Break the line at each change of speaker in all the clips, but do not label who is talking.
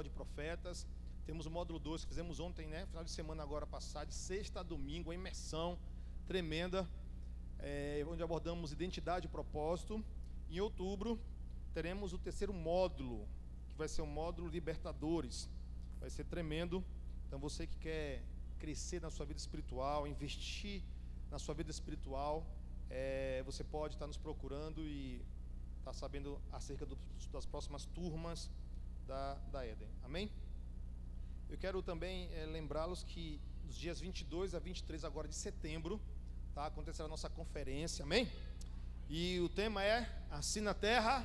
Escola de Profetas. Temos o módulo 2 que fizemos ontem, né? Final de semana agora passado, de sexta a domingo, uma imersão tremenda, onde abordamos identidade e propósito. Em outubro, teremos o terceiro módulo, que vai ser o módulo Libertadores. Vai ser tremendo. Então, você que quer crescer na sua vida espiritual, investir na sua vida espiritual, você pode estar nos procurando e estar sabendo acerca das próximas turmas da Eden. Amém? Eu quero também lembrá-los que nos dias 22 a 23 agora de setembro, tá, acontecerá a nossa conferência, amém? E o tema é Assim na Terra.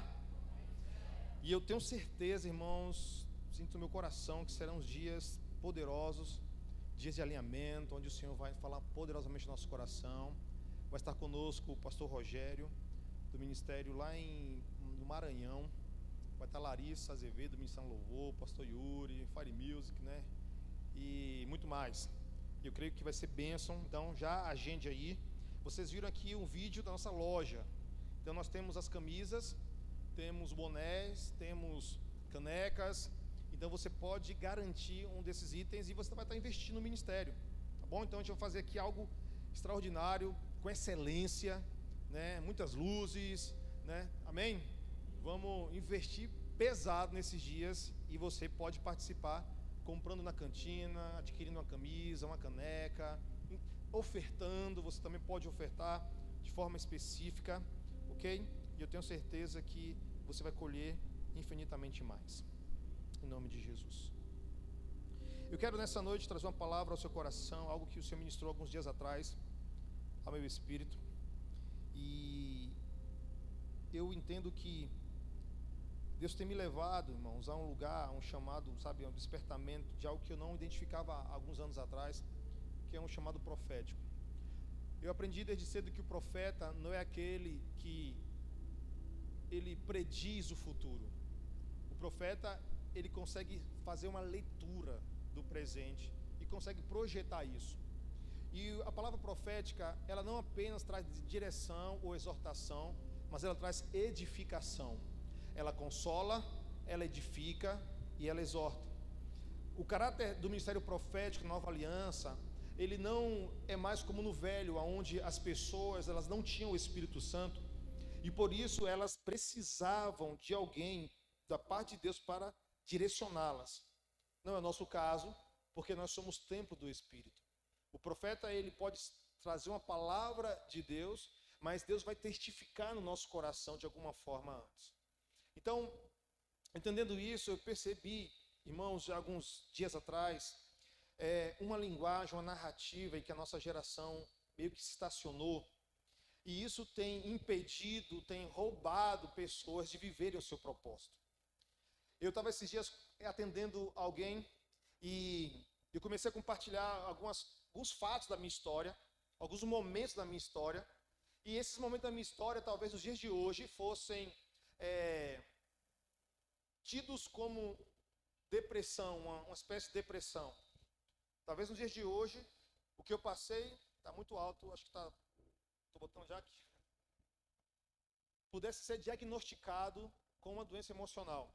E eu tenho certeza, irmãos, sinto no meu coração que serão os dias poderosos, dias de alinhamento, onde o Senhor vai falar poderosamente no nosso coração. Vai estar conosco o pastor Rogério, do ministério lá no Maranhão. Vai estar Larissa Azevedo, ministrando louvor, pastor Yuri, Fire Music, né? E muito mais. Eu creio que vai ser bênção, então já agende aí. Vocês viram aqui um vídeo da nossa loja. Então nós temos as camisas, temos bonés, temos canecas. Então você pode garantir um desses itens e você vai estar investindo no ministério, tá bom? Então a gente vai fazer aqui algo extraordinário, com excelência, né? Muitas luzes, né? Amém? Vamos investir pesado nesses dias e você pode participar comprando na cantina, adquirindo uma camisa, uma caneca, ofertando. Você também pode ofertar de forma específica, ok? E eu tenho certeza que você vai colher infinitamente mais, em nome de Jesus. Eu quero nessa noite trazer uma palavra ao seu coração, algo que o Senhor ministrou alguns dias atrás ao meu espírito. E eu entendo que Deus tem me levado, irmãos, a um lugar, a um chamado, sabe, um despertamento de algo que eu não identificava há alguns anos atrás, que é um chamado profético. Eu aprendi desde cedo que o profeta não é aquele que ele prediz o futuro. O profeta, ele consegue fazer uma leitura do presente e consegue projetar isso. E a palavra profética, ela não apenas traz direção ou exortação, mas ela traz edificação. Ela consola, ela edifica e ela exorta. O caráter do ministério profético, Nova Aliança, ele não é mais como no Velho, onde as pessoas elas não tinham o Espírito Santo e por isso elas precisavam de alguém da parte de Deus para direcioná-las. Não é o nosso caso, porque nós somos templo do Espírito. O profeta, ele pode trazer uma palavra de Deus, mas Deus vai testificar no nosso coração de alguma forma antes. Então, entendendo isso, eu percebi, irmãos, já alguns dias atrás, uma linguagem, uma narrativa em que a nossa geração meio que se estacionou, e isso tem impedido, tem roubado pessoas de viverem o seu propósito. Eu estava esses dias atendendo alguém e eu comecei a compartilhar alguns fatos da minha história, alguns momentos da minha história, e esses momentos da minha história, talvez nos dias de hoje, fossem tidos como depressão, uma espécie de depressão. Talvez nos dias de hoje, o que eu passei, está muito alto, acho que estou botando já aqui, pudesse ser diagnosticado com uma doença emocional.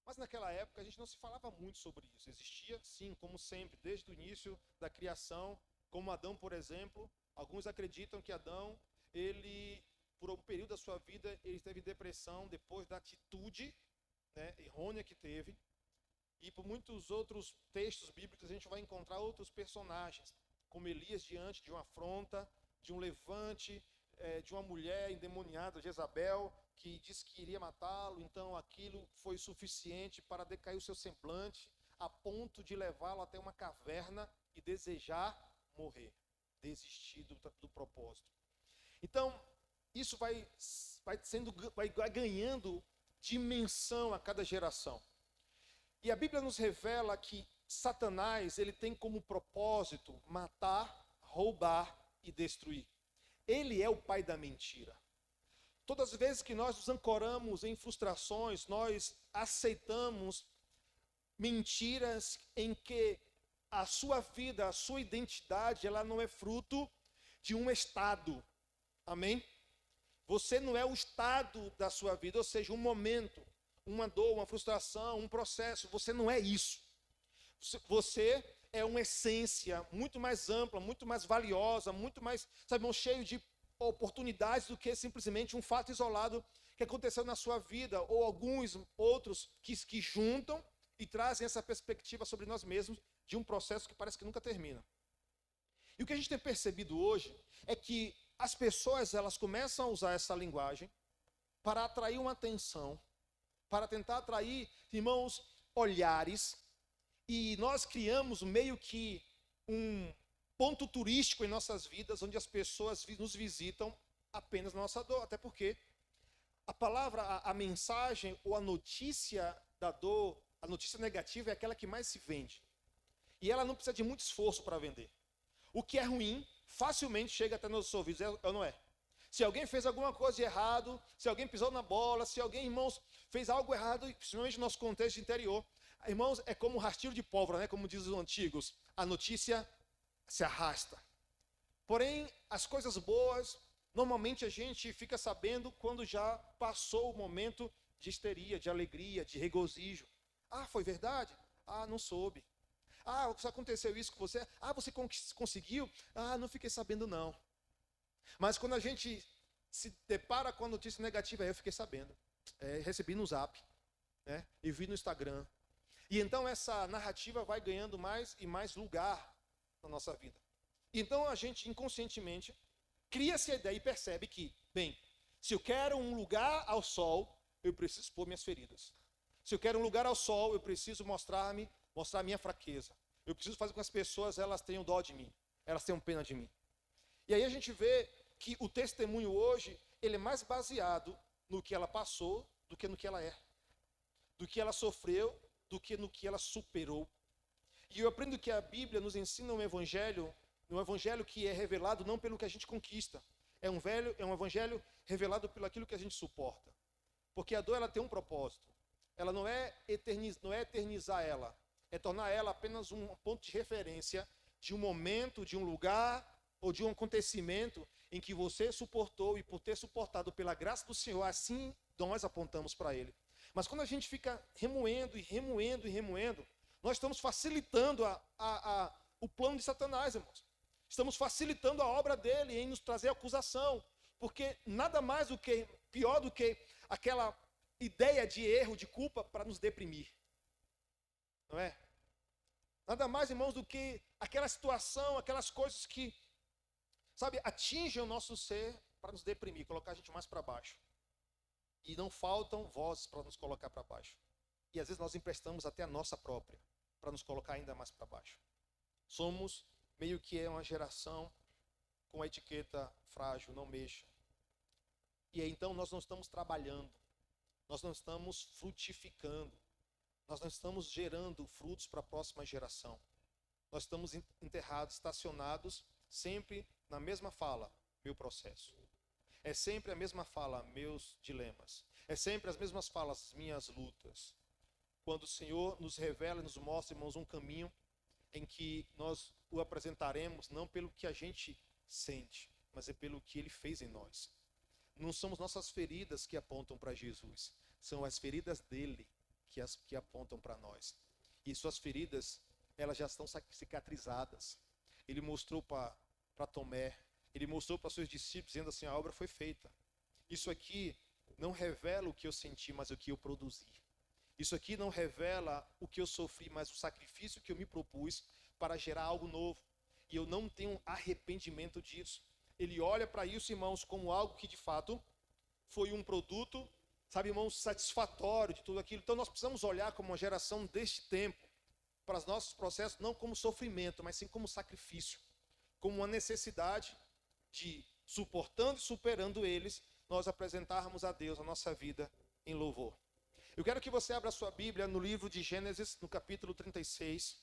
Mas naquela época a gente não se falava muito sobre isso. Existia, sim, como sempre, desde o início da criação, como Adão, por exemplo. Alguns acreditam que Adão, ele, por um período da sua vida, ele teve depressão depois da atitude, né, errônea que teve. E por muitos outros textos bíblicos a gente vai encontrar outros personagens, como Elias diante de uma afronta, de um levante, de uma mulher endemoniada, Jezabel, que disse que iria matá-lo. Então aquilo foi suficiente para decair o seu semblante, a ponto de levá-lo até uma caverna e desejar morrer, desistir do propósito. Então isso vai ganhando dimensão a cada geração. E a Bíblia nos revela que Satanás, ele tem como propósito matar, roubar e destruir. Ele é o pai da mentira. Todas as vezes que nós nos ancoramos em frustrações, nós aceitamos mentiras em que a sua vida, a sua identidade, ela não é fruto de um estado. Amém? Você não é o estado da sua vida, ou seja, um momento. uma dor, uma frustração, um processo. Você não é isso. Você é uma essência muito mais ampla, muito mais valiosa, muito mais, sabe, cheio de oportunidades do que simplesmente um fato isolado que aconteceu na sua vida, ou alguns outros que juntam e trazem essa perspectiva sobre nós mesmos de um processo que parece que nunca termina. E o que a gente tem percebido hoje é que as pessoas, elas começam a usar essa linguagem para atrair uma atenção, para tentar atrair, irmãos, olhares, e nós criamos meio que um ponto turístico em nossas vidas, onde as pessoas nos visitam apenas na nossa dor, até porque a palavra, a mensagem ou a notícia da dor, a notícia negativa é aquela que mais se vende. E ela não precisa de muito esforço para vender. O que é ruim, facilmente chega até nossos ouvidos, é ou não é? Se alguém fez alguma coisa de errado, se alguém pisou na bola, se alguém, irmãos, fez algo errado, principalmente no nosso contexto interior, irmãos, é como um rastilho de pólvora, né? Como dizem os antigos, a notícia se arrasta. Porém, as coisas boas, normalmente a gente fica sabendo quando já passou o momento de histeria, de alegria, de regozijo. Ah, foi verdade? Ah, não soube. Ah, aconteceu isso com você? Ah, você conseguiu? Ah, não fiquei sabendo não. Mas quando a gente se depara com a notícia negativa, eu fiquei sabendo. Recebi no Zap, né? E vi no Instagram. E então essa narrativa vai ganhando mais e mais lugar na nossa vida. Então a gente inconscientemente cria-se a ideia e percebe que, bem, se eu quero um lugar ao sol, eu preciso expor minhas feridas. Se eu quero um lugar ao sol, eu preciso mostrar a minha fraqueza. Eu preciso fazer com que as pessoas elas tenham dó de mim, elas tenham pena de mim. E aí a gente vê que o testemunho hoje, ele é mais baseado no que ela passou do que no que ela é. Do que ela sofreu, do que no que ela superou. E eu aprendo que a Bíblia nos ensina um evangelho que é revelado não pelo que a gente conquista. É um evangelho revelado pelo aquilo que a gente suporta. Porque a dor ela tem um propósito. Ela não é eternizar ela, é tornar ela apenas um ponto de referência de um momento, de um lugar ou de um acontecimento em que você suportou e por ter suportado pela graça do Senhor, assim nós apontamos para Ele. Mas quando a gente fica remoendo e remoendo e remoendo, nós estamos facilitando o plano de Satanás, irmãos. Estamos facilitando a obra dele em nos trazer acusação, porque nada mais pior do que aquela ideia de erro, de culpa para nos deprimir. Não é? Nada mais, irmãos, do que aquela situação, aquelas coisas que, sabe, atingem o nosso ser para nos deprimir, colocar a gente mais para baixo. E não faltam vozes para nos colocar para baixo. E às vezes nós emprestamos até a nossa própria para nos colocar ainda mais para baixo. Somos meio que uma geração com a etiqueta frágil, não mexa. E aí, então nós não estamos trabalhando, nós não estamos frutificando, nós não estamos gerando frutos para a próxima geração. Nós estamos enterrados, estacionados, sempre na mesma fala, meu processo. É sempre a mesma fala, meus dilemas. É sempre as mesmas falas, minhas lutas. Quando o Senhor nos revela, nos mostra, irmãos, um caminho em que nós o apresentaremos não pelo que a gente sente, mas é pelo que Ele fez em nós. Não são as nossas feridas que apontam para Jesus, são as feridas dele que apontam para nós. E suas feridas, elas já estão cicatrizadas. Ele mostrou para Tomé, ele mostrou para seus discípulos, dizendo assim, a obra foi feita. Isso aqui não revela o que eu senti, mas o que eu produzi. Isso aqui não revela o que eu sofri, mas o sacrifício que eu me propus para gerar algo novo. E eu não tenho arrependimento disso. Ele olha para isso, irmãos, como algo que de fato foi um produto, sabe, irmãos, satisfatório de tudo aquilo. Então nós precisamos olhar como uma geração deste tempo para os nossos processos, não como sofrimento, mas sim como sacrifício, como uma necessidade de, suportando e superando eles, nós apresentarmos a Deus a nossa vida em louvor. Eu quero que você abra a sua Bíblia no livro de Gênesis, no capítulo 36.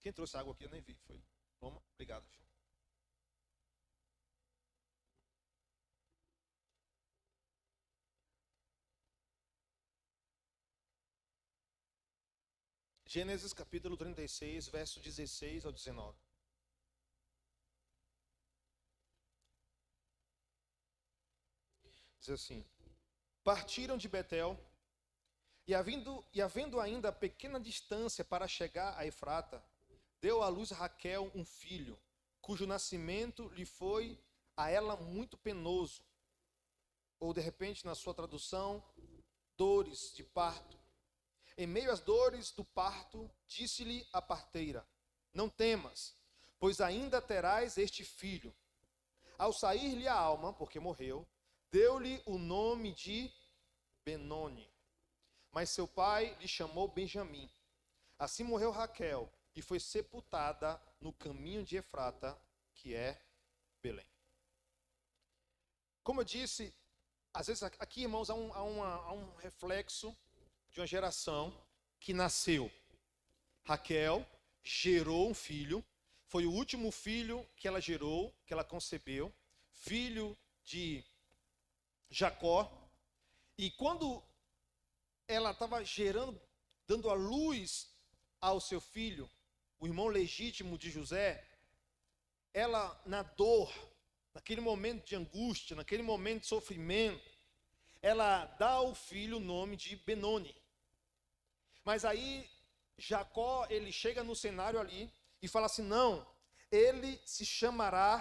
Quem trouxe água aqui eu nem vi, foi. Toma, obrigado. Gênesis capítulo 36, verso 16 ao 19. Diz assim: partiram de Betel, e havendo ainda pequena distância para chegar a Efrata, deu à luz Raquel um filho, cujo nascimento lhe foi a ela muito penoso. Ou de repente, na sua tradução, dores de parto. Em meio às dores do parto, disse-lhe a parteira: não temas, pois ainda terás este filho. Ao sair-lhe a alma, porque morreu, deu-lhe o nome de Benoni. Mas seu pai lhe chamou Benjamim. Assim morreu Raquel e foi sepultada no caminho de Efrata, que é Belém. Como eu disse, às vezes aqui, irmãos, há um reflexo de uma geração que nasceu. Raquel gerou um filho, foi o último filho que ela gerou, que ela concebeu, filho de Jacó. E quando ela estava gerando, dando a luz ao seu filho, o irmão legítimo de José, ela, na dor, naquele momento de angústia, naquele momento de sofrimento, ela dá ao filho o nome de Benoni. Mas aí Jacó, ele chega no cenário ali e fala assim: não, ele se chamará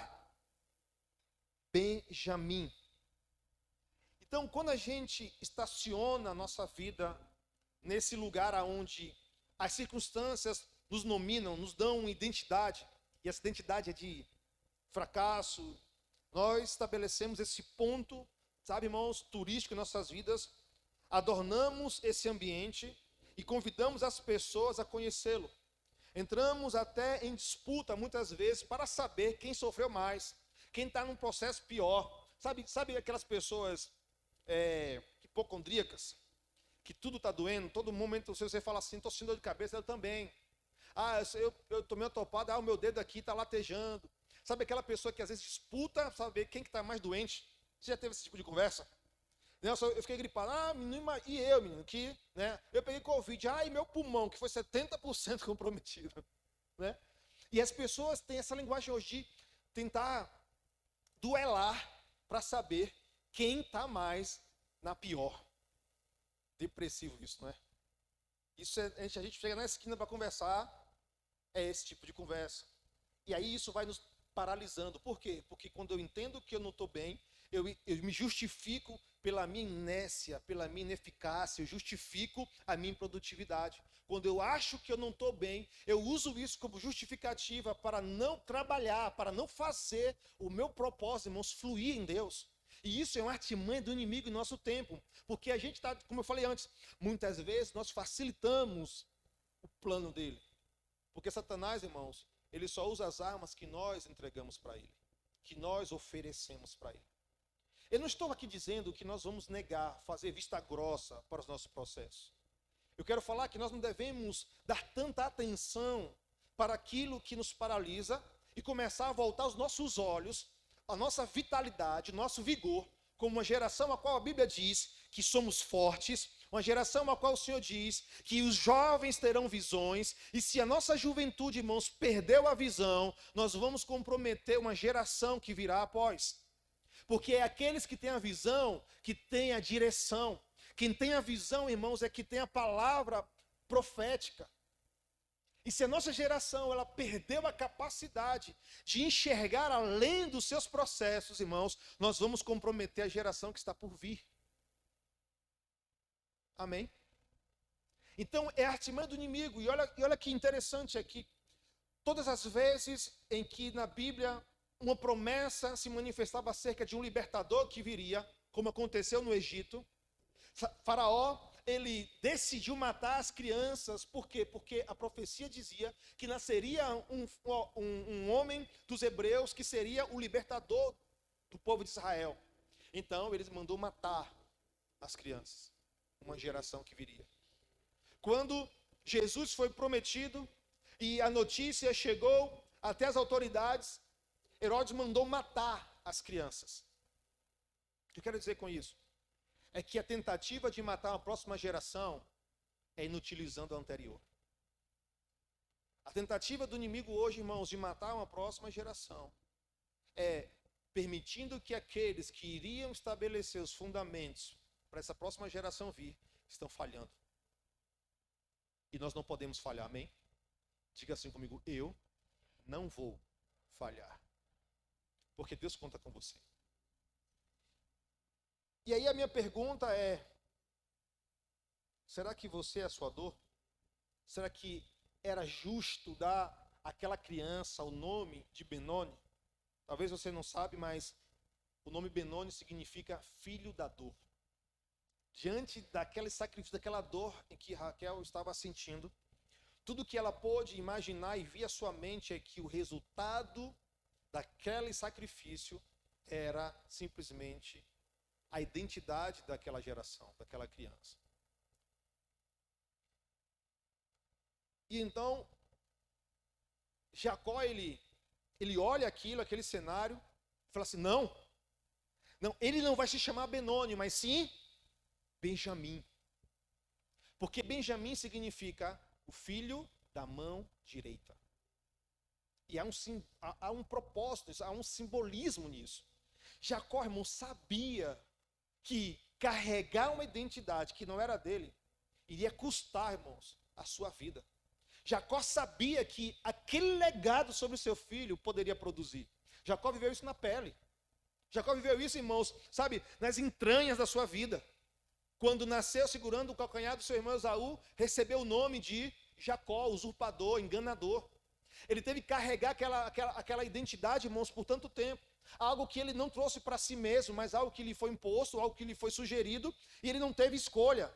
Benjamim. Então, quando a gente estaciona a nossa vida nesse lugar aonde as circunstâncias nos nominam, nos dão uma identidade, e essa identidade é de fracasso, nós estabelecemos esse ponto, sabe, irmãos, turístico em nossas vidas, adornamos esse ambiente e convidamos as pessoas a conhecê-lo. Entramos até em disputa, muitas vezes, para saber quem sofreu mais, quem está num processo pior. Sabe aquelas pessoas hipocondríacas, que tudo está doendo, todo momento você fala assim: estou sentindo dor de cabeça, eu também. Eu tomei uma topada, o meu dedo aqui está latejando. Sabe aquela pessoa que às vezes disputa saber quem que está mais doente? Você já teve esse tipo de conversa? Eu fiquei gripado, menino, menino, que, né, eu peguei Covid, e meu pulmão, que foi 70% comprometido, né? E as pessoas têm essa linguagem hoje de tentar duelar para saber quem está mais na pior. Depressivo isso, não é? Isso a gente chega na esquina para conversar, é esse tipo de conversa. E aí isso vai nos paralisando. Por quê? Porque quando eu entendo que eu não estou bem, eu me justifico pela minha inércia, pela minha ineficácia, eu justifico a minha improdutividade. Quando eu acho que eu não estou bem, eu uso isso como justificativa para não trabalhar, para não fazer o meu propósito, irmãos, fluir em Deus. E isso é uma artimanha do inimigo em nosso tempo, porque a gente está, como eu falei antes, muitas vezes nós facilitamos o plano dele. Porque Satanás, irmãos, ele só usa as armas que nós entregamos para ele, que nós oferecemos para ele. Eu não estou aqui dizendo que nós vamos negar, fazer vista grossa para os nossos processos. Eu quero falar que nós não devemos dar tanta atenção para aquilo que nos paralisa e começar a voltar os nossos olhos, a nossa vitalidade, nosso vigor, como uma geração a qual a Bíblia diz que somos fortes, uma geração a qual o Senhor diz que os jovens terão visões, e se a nossa juventude, irmãos, perdeu a visão, nós vamos comprometer uma geração que virá após. Porque é aqueles que têm a visão, que têm a direção. Quem tem a visão, irmãos, é que tem a palavra profética. E se a nossa geração ela perdeu a capacidade de enxergar além dos seus processos, irmãos, nós vamos comprometer a geração que está por vir. Amém? Então é a artimanha do inimigo. E olha que interessante aqui. Todas as vezes em que na Bíblia uma promessa se manifestava acerca de um libertador que viria, como aconteceu no Egito, Faraó, ele decidiu matar as crianças. Por quê? Porque a profecia dizia que nasceria um homem dos hebreus que seria o libertador do povo de Israel. Então, ele mandou matar as crianças, uma geração que viria. Quando Jesus foi prometido e a notícia chegou até as autoridades, Herodes mandou matar as crianças. O que eu quero dizer com isso? É que a tentativa de matar a próxima geração é inutilizando a anterior. A tentativa do inimigo hoje, irmãos, de matar uma próxima geração é permitindo que aqueles que iriam estabelecer os fundamentos para essa próxima geração vir, estão falhando. E nós não podemos falhar, amém? Diga assim comigo, eu não vou falhar. Porque Deus conta com você. E aí a minha pergunta é, será que você é a sua dor? Será que era justo dar àquela criança o nome de Benoni? Talvez você não sabe, mas o nome Benoni significa filho da dor. Diante daquele sacrifício, daquela dor em que Raquel estava sentindo, tudo que ela pôde imaginar e via à sua mente é que o resultado daquele sacrifício era simplesmente a identidade daquela geração, daquela criança. E então, Jacó, ele olha aquele cenário, e fala assim, não, ele não vai se chamar Benoni, mas sim Benjamim. Porque Benjamim significa o filho da mão direita. E há um propósito, há um simbolismo nisso. Jacó, irmão, sabia que carregar uma identidade que não era dele, iria custar, irmãos, a sua vida. Jacó sabia que aquele legado sobre o seu filho poderia produzir. Jacó viveu isso na pele. Jacó viveu isso, irmãos, sabe, nas entranhas da sua vida. Quando nasceu segurando o calcanhar do seu irmão Esaú, recebeu o nome de Jacó, usurpador, enganador. Ele teve que carregar aquela identidade, irmãos, por tanto tempo. Algo que ele não trouxe para si mesmo, mas algo que lhe foi imposto, algo que lhe foi sugerido, e ele não teve escolha.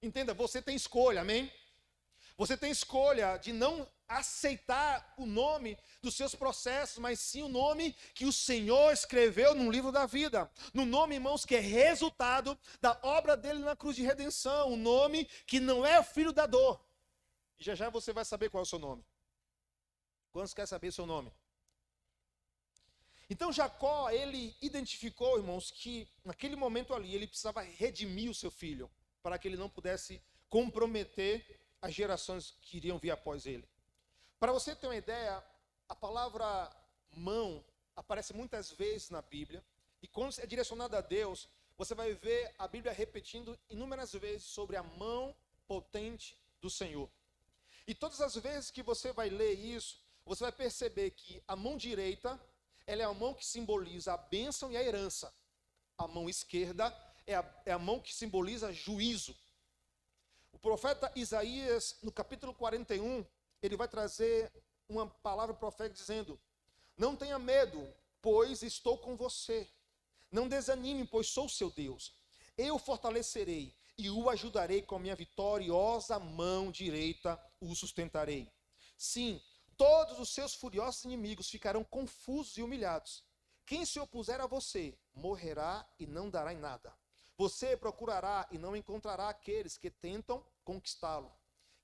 Entenda, você tem escolha, amém? Você tem escolha de não aceitar o nome dos seus processos, mas sim o nome que o Senhor escreveu no livro da vida. No nome, irmãos, que é resultado da obra dele na cruz de redenção. O nome que não é o filho da dor. E já já você vai saber qual é o seu nome. Quantos querem saber o seu nome? Então Jacó, ele identificou, irmãos, que naquele momento ali ele precisava redimir o seu filho, para que ele não pudesse comprometer as gerações que iriam vir após ele. Para você ter uma ideia, a palavra mão aparece muitas vezes na Bíblia, e quando é direcionada a Deus, você vai ver a Bíblia repetindo inúmeras vezes sobre a mão potente do Senhor. E todas as vezes que você vai ler isso, você vai perceber que a mão direita, ela é a mão que simboliza a bênção e a herança. A mão esquerda é a mão que simboliza juízo. O profeta Isaías, no capítulo 41, ele vai trazer uma palavra profética dizendo: não tenha medo, pois estou com você. Não desanime, pois sou seu Deus. Eu o fortalecerei e o ajudarei com a minha vitoriosa mão direita, o sustentarei. Sim, todos os seus furiosos inimigos ficarão confusos e humilhados. Quem se opuser a você, morrerá e não dará em nada. Você procurará e não encontrará aqueles que tentam conquistá-lo.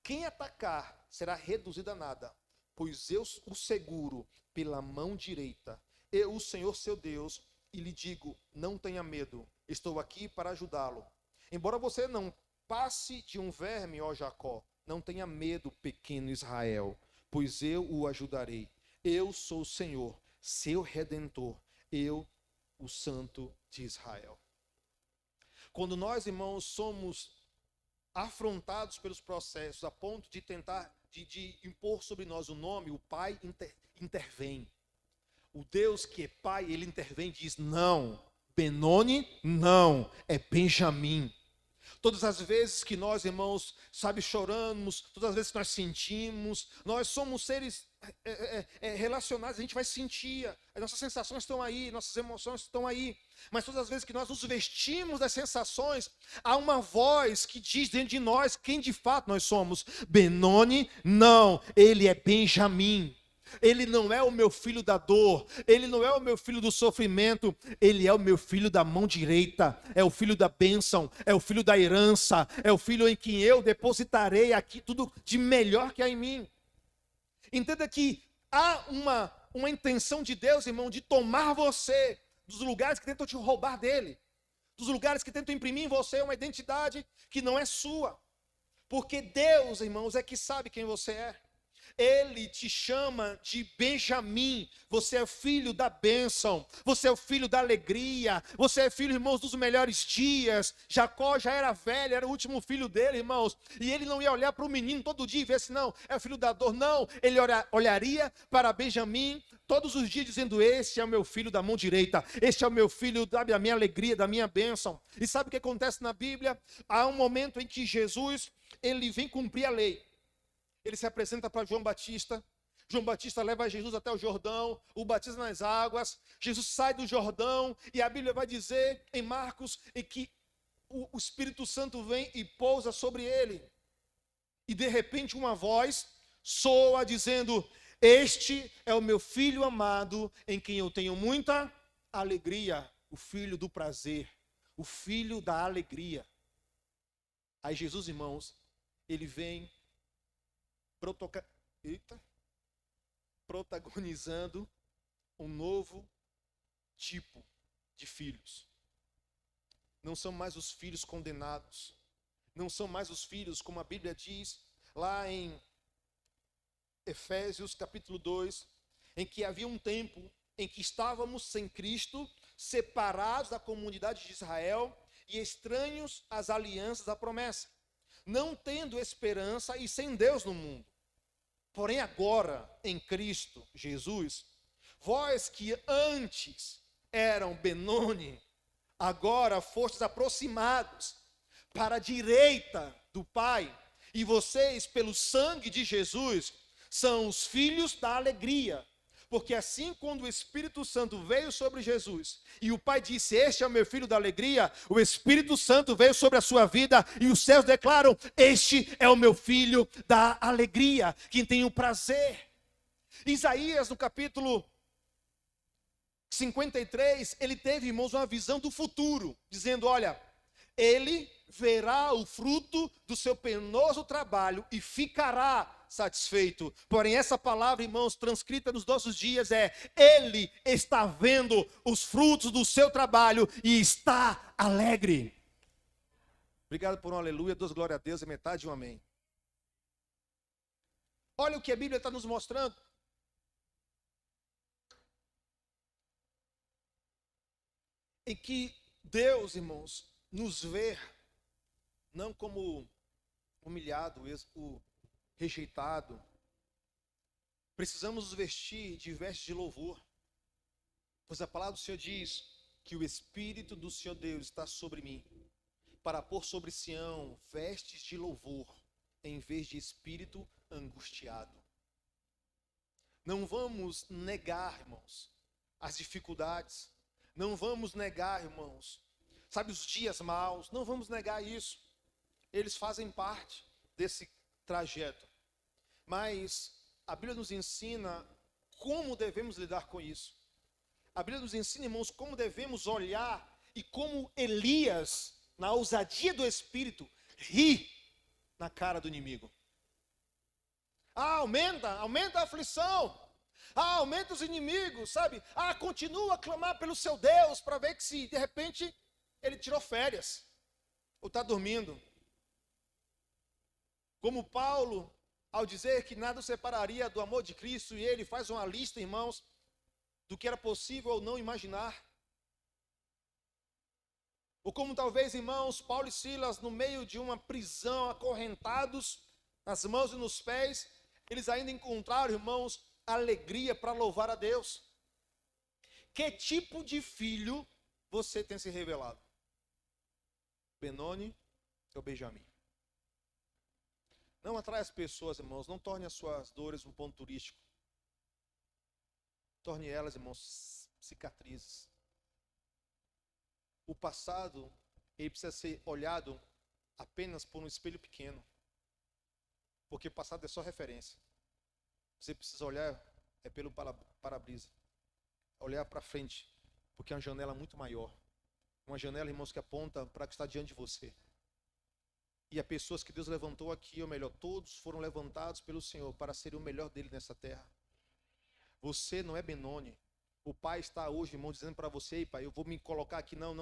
Quem atacar será reduzido a nada, pois eu o seguro pela mão direita. Eu, o Senhor seu Deus, e lhe digo, não tenha medo, estou aqui para ajudá-lo. Embora você não passe de um verme, ó Jacó, não tenha medo, pequeno Israel, pois eu o ajudarei. Eu sou o Senhor, seu Redentor, eu, o Santo de Israel. Quando nós, irmãos, somos afrontados pelos processos a ponto de tentar, de impor sobre nós o nome, o Pai intervém. O Deus que é Pai, ele intervém e diz, não, Benoni, não, é Benjamim. Todas as vezes que nós, irmãos, choramos, todas as vezes que nós sentimos, nós somos seres relacionados, a gente vai sentir, as nossas sensações estão aí, nossas emoções estão aí, mas todas as vezes que nós nos vestimos das sensações, há uma voz que diz dentro de nós quem de fato nós somos. Benoni, não, ele é Benjamim. Ele não é o meu filho da dor, ele não é o meu filho do sofrimento, ele é o meu filho da mão direita, é o filho da bênção, é o filho da herança, é o filho em quem eu depositarei aqui tudo de melhor que há em mim. Entenda que há uma intenção de Deus, irmão, de tomar você dos lugares que tentam te roubar dele, dos lugares que tentam imprimir em você uma identidade que não é sua, porque Deus, irmãos, é que sabe quem você é. Ele te chama de Benjamim. Você é filho da bênção. Você é o filho da alegria. Você é filho, irmãos, dos melhores dias. Jacó já era velho, era o último filho dele, irmãos. E ele não ia olhar para o menino todo dia e ver se não, é o filho da dor. Não, ele olharia para Benjamim todos os dias dizendo: este é o meu filho da mão direita. Este é o meu filho da minha alegria, da minha bênção. E sabe o que acontece na Bíblia? Há um momento em que Jesus, ele vem cumprir a lei. Ele se apresenta para João Batista. João Batista leva Jesus até o Jordão, o batiza nas águas. Jesus sai do Jordão e a Bíblia vai dizer em Marcos que o Espírito Santo vem e pousa sobre ele. E de repente uma voz soa dizendo: este é o meu filho amado, em quem eu tenho muita alegria. O filho do prazer, o filho da alegria. Aí Jesus, irmãos, ele vem protagonizando um novo tipo de filhos. Não são mais os filhos condenados. Não são mais os filhos, como a Bíblia diz lá em Efésios capítulo 2, em que havia um tempo em que estávamos sem Cristo, separados da comunidade de Israel e estranhos às alianças da promessa, não tendo esperança e sem Deus no mundo. Porém agora, em Cristo Jesus, vós que antes eram Benoni, agora fostes aproximados para a direita do Pai, e vocês, pelo sangue de Jesus, são os filhos da alegria. Porque assim, quando o Espírito Santo veio sobre Jesus, e o Pai disse: este é o meu filho da alegria, o Espírito Santo veio sobre a sua vida, e os céus declaram: este é o meu filho da alegria, quem tem o prazer. Isaías, no capítulo 53, ele teve, irmãos, uma visão do futuro, dizendo: olha, ele verá o fruto do seu penoso trabalho e ficará satisfeito. Porém, essa palavra, irmãos, transcrita nos nossos dias é: ele está vendo os frutos do seu trabalho e está alegre. Obrigado por um aleluia, duas glórias a Deus e metade de um amém. Olha o que a Bíblia está nos mostrando. Em que Deus, irmãos, nos vê não como humilhado, rejeitado. Precisamos nos vestir de vestes de louvor, pois a palavra do Senhor diz que o Espírito do Senhor Deus está sobre mim, para pôr sobre Sião vestes de louvor, em vez de espírito angustiado. Não vamos negar, irmãos, as dificuldades. Não vamos negar, irmãos, sabe, os dias maus. Não vamos negar isso. Eles fazem parte desse trajeto. Mas a Bíblia nos ensina como devemos lidar com isso. A Bíblia nos ensina, irmãos, como devemos olhar e como Elias, na ousadia do Espírito, ri na cara do inimigo. Aumenta a aflição. Aumenta os inimigos, sabe? Continua a clamar pelo seu Deus para ver que se de repente ele tirou férias ou está dormindo. Como Paulo, ao dizer que nada o separaria do amor de Cristo, e ele faz uma lista, irmãos, do que era possível ou não imaginar. Ou como talvez, irmãos, Paulo e Silas, no meio de uma prisão, acorrentados nas mãos e nos pés, eles ainda encontraram, irmãos, alegria para louvar a Deus. Que tipo de filho você tem se revelado? Benoni ou Benjamim? Não atrai as pessoas, irmãos. Não torne as suas dores um ponto turístico. Torne elas, irmãos, cicatrizes. O passado, ele precisa ser olhado apenas por um espelho pequeno. Porque o passado é só referência. Você precisa olhar pelo para-brisa. Olhar para frente. Porque é uma janela muito maior. Uma janela, irmãos, que aponta para o que está diante de você. E as pessoas que Deus levantou aqui, ou melhor, todos foram levantados pelo Senhor para serem o melhor dele nessa terra. Você não é Benoni. O Pai está hoje, irmão, dizendo para você: pai, eu vou me colocar aqui, não.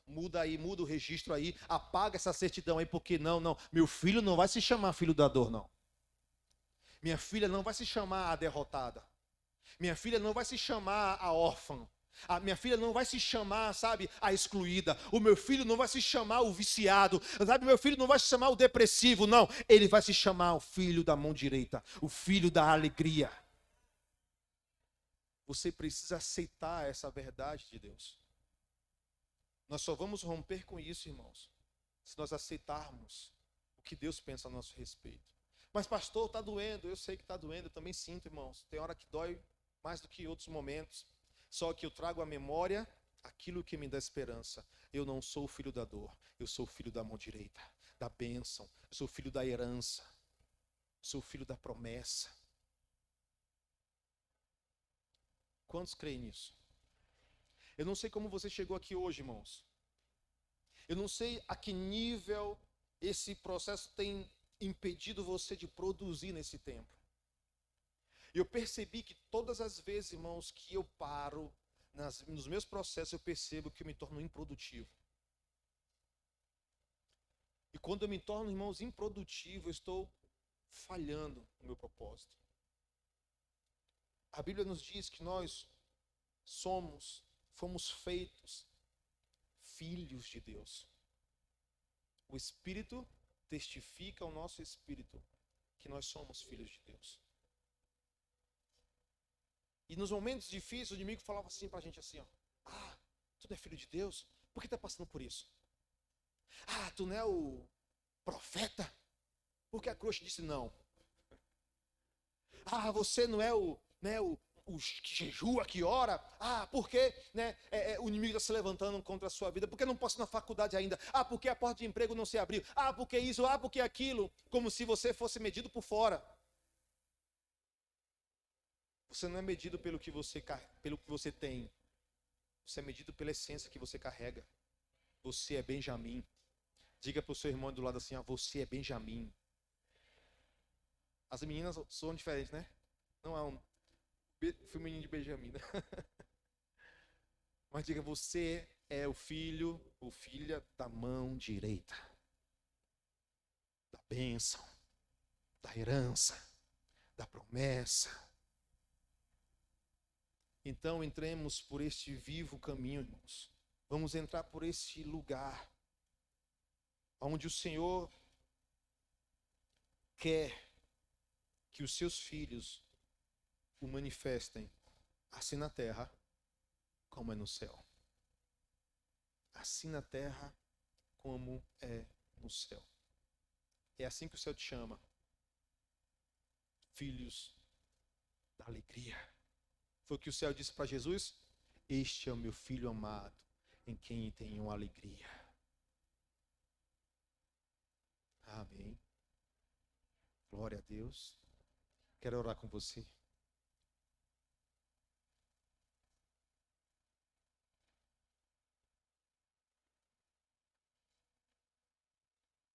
Muda aí, muda o registro aí, apaga essa certidão aí, porque não. Meu filho não vai se chamar filho da dor, não. Minha filha não vai se chamar a derrotada. Minha filha não vai se chamar a órfã. A minha filha não vai se chamar, sabe, a excluída. O meu filho não vai se chamar o viciado. Sabe, meu filho não vai se chamar o depressivo, não. Ele vai se chamar o filho da mão direita, o filho da alegria. Você precisa aceitar essa verdade de Deus. Nós só vamos romper com isso, irmãos, se nós aceitarmos o que Deus pensa a nosso respeito. Mas pastor, está doendo. Eu sei que está doendo, eu também sinto, irmãos. Tem hora que dói mais do que outros momentos. Só que eu trago à memória aquilo que me dá esperança. Eu não sou o filho da dor, eu sou o filho da mão direita, da bênção, eu sou o filho da herança, sou o filho da promessa. Quantos creem nisso? Eu não sei como você chegou aqui hoje, irmãos. Eu não sei a que nível esse processo tem impedido você de produzir nesse tempo. Eu percebi que todas as vezes, irmãos, que eu paro nos meus processos, eu percebo que eu me torno improdutivo. E quando eu me torno, irmãos, improdutivo, eu estou falhando no meu propósito. A Bíblia nos diz que nós fomos feitos filhos de Deus. O Espírito testifica ao nosso espírito que nós somos filhos de Deus. E nos momentos difíceis, o inimigo falava assim pra gente assim, ó. Ah, tu não é filho de Deus? Por que tá passando por isso? Ah, tu não é o profeta? Porque a cruz disse não. Ah, você não é o que jejua, que ora. Ah, porque o inimigo está se levantando contra a sua vida. Porque não posso ir na faculdade ainda. Ah, porque a porta de emprego não se abriu. Ah, porque isso, ah, porque aquilo. Como se você fosse medido por fora. Você não é medido pelo que você tem. Você é medido pela essência que você carrega. Você é Benjamim. Diga para o seu irmão do lado assim, ó, você é Benjamim. As meninas são diferentes, né? Não é um feminino de Benjamim, né? Mas diga, você é o filho ou filha da mão direita. Da bênção, da herança, da promessa. Então entremos por este vivo caminho, irmãos. Vamos entrar por este lugar onde o Senhor quer que os seus filhos o manifestem, assim na terra como é no céu. Assim na terra como é no céu. É assim que o céu te chama. Filhos da alegria. Foi o que o céu disse para Jesus: este é o meu filho amado, em quem tenho alegria. Amém. Glória a Deus. Quero orar com você.